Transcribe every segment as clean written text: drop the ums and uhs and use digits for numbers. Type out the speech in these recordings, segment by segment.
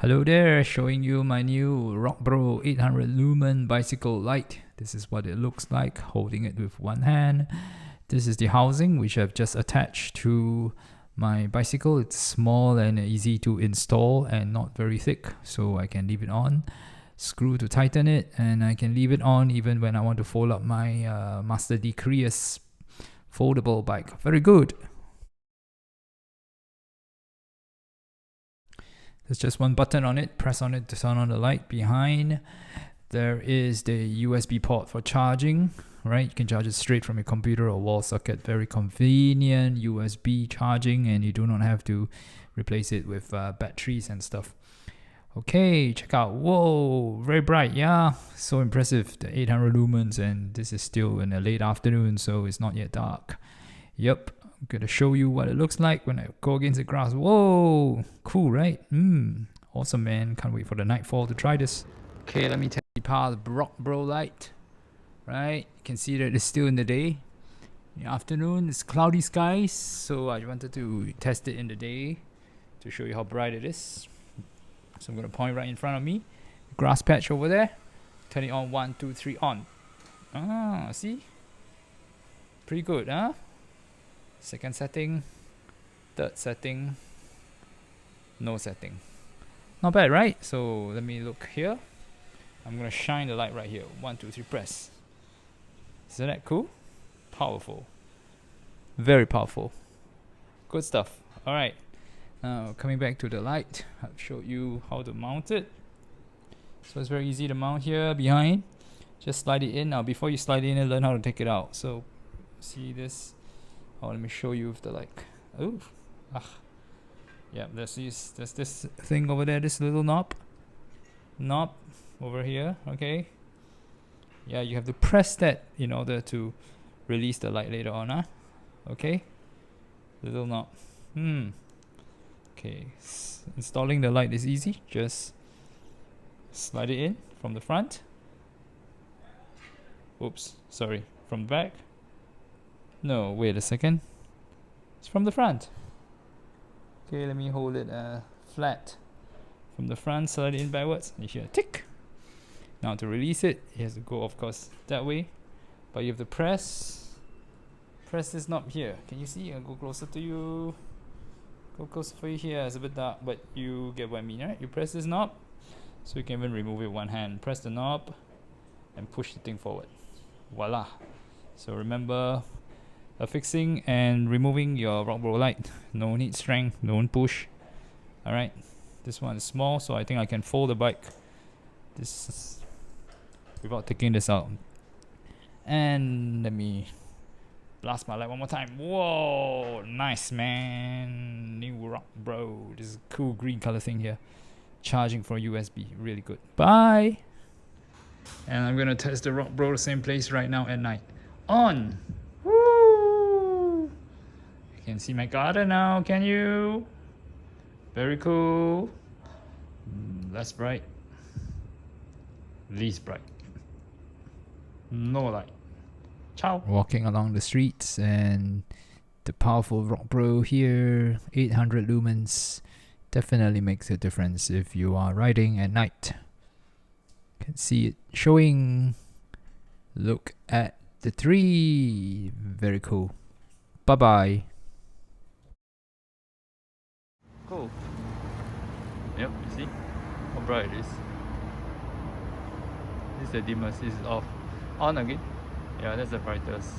Hello there, showing you my new Rockbro 800 Lumen bicycle light. This is what it looks like, holding it with one hand. This is the housing which I've just attached to my bicycle. It's small and easy to install and not very thick, so I can leave it on. Screw to tighten it, and I can leave it on even when I want to fold up my Master D Creus foldable bike. Very good. There's just one button on it. Press on it to turn on the light. Behind there is the USB port for charging, right? You can charge it straight from your computer or wall socket. Very convenient USB charging, and you do not have to replace it with batteries and stuff. Okay, check out. Whoa, very bright. Yeah, so impressive. The 800 lumens, and this is still in the late afternoon, so it's not yet dark. Yep, I'm gonna show you what it looks like when I go against the grass. Whoa, cool, right? Awesome, man. Can't wait for the nightfall to try this. Okay, let me test the power of the Rockbro light. Right, you can see that it's still in the day. In the afternoon, it's cloudy skies, so I wanted to test it in the day to show you how bright it is. So I'm gonna point right in front of me. Grass patch over there. Turn it on. 1, 2, 3, on. Ah, see? Pretty good, huh? Second setting. Third setting. No setting. Not bad, right? So let me look here. I'm gonna shine the light right here. 1, 2, 3, press. Isn't that cool? Powerful. Very powerful. Good stuff. Alright. Now coming back to the light, I've showed you how to mount it. So it's very easy to mount here behind. Just slide it in. Now before you slide it in, learn how to take it out. So see this? Oh, let me show you with the like. Oh, yeah. There's this thing over there. This little knob over here. Okay. Yeah, you have to press that in order to release the light later on. Okay. Little knob. Okay, installing the light is easy. Just slide it in from the front. Oops, sorry, from the back. No, wait a second. It's from the front. Okay, let me hold it flat. From the front, slide it in backwards. You hear a tick. Now to release it, it has to go, of course, that way. But you have to press this knob here. Can you see? I'll go closer to you. Go closer for you here. It's a bit dark, but you get what I mean, right? You press this knob, so you can even remove it with one hand. Press the knob and push the thing forward. Voila. So remember, affixing and removing your Rockbro light. No need strength, don't push. Alright. This one is small, so I think I can fold the bike this without taking this out. And let me blast my light one more time. Whoa, nice, man. New Rockbro. This is a cool green color thing here. Charging for USB. Really good. Bye. And I'm gonna test the Rockbro the same place right now at night. On. Woo! You can see my garden now, can you? Very cool. Less bright. Least bright. No light. Ciao. Walking along the streets, and the powerful Rockbro here, 800 lumens, definitely makes a difference if you are riding at night. Can see it showing. Look at the tree. Very cool. Bye bye. Cool. Yep, you see how bright it is. This is the dimmest. This is off. On again. Yeah, that's the brightest.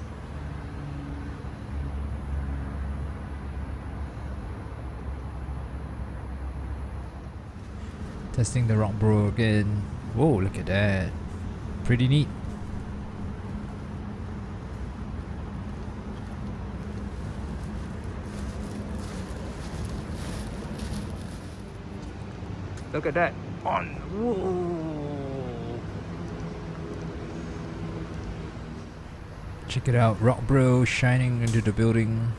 Testing the Rockbro again. Whoa, look at that. Pretty neat. Look at that. On. Whoa. Check it out, Rockbro shining into the building.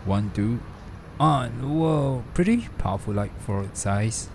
1, 2, on. Whoa, pretty powerful light for its size.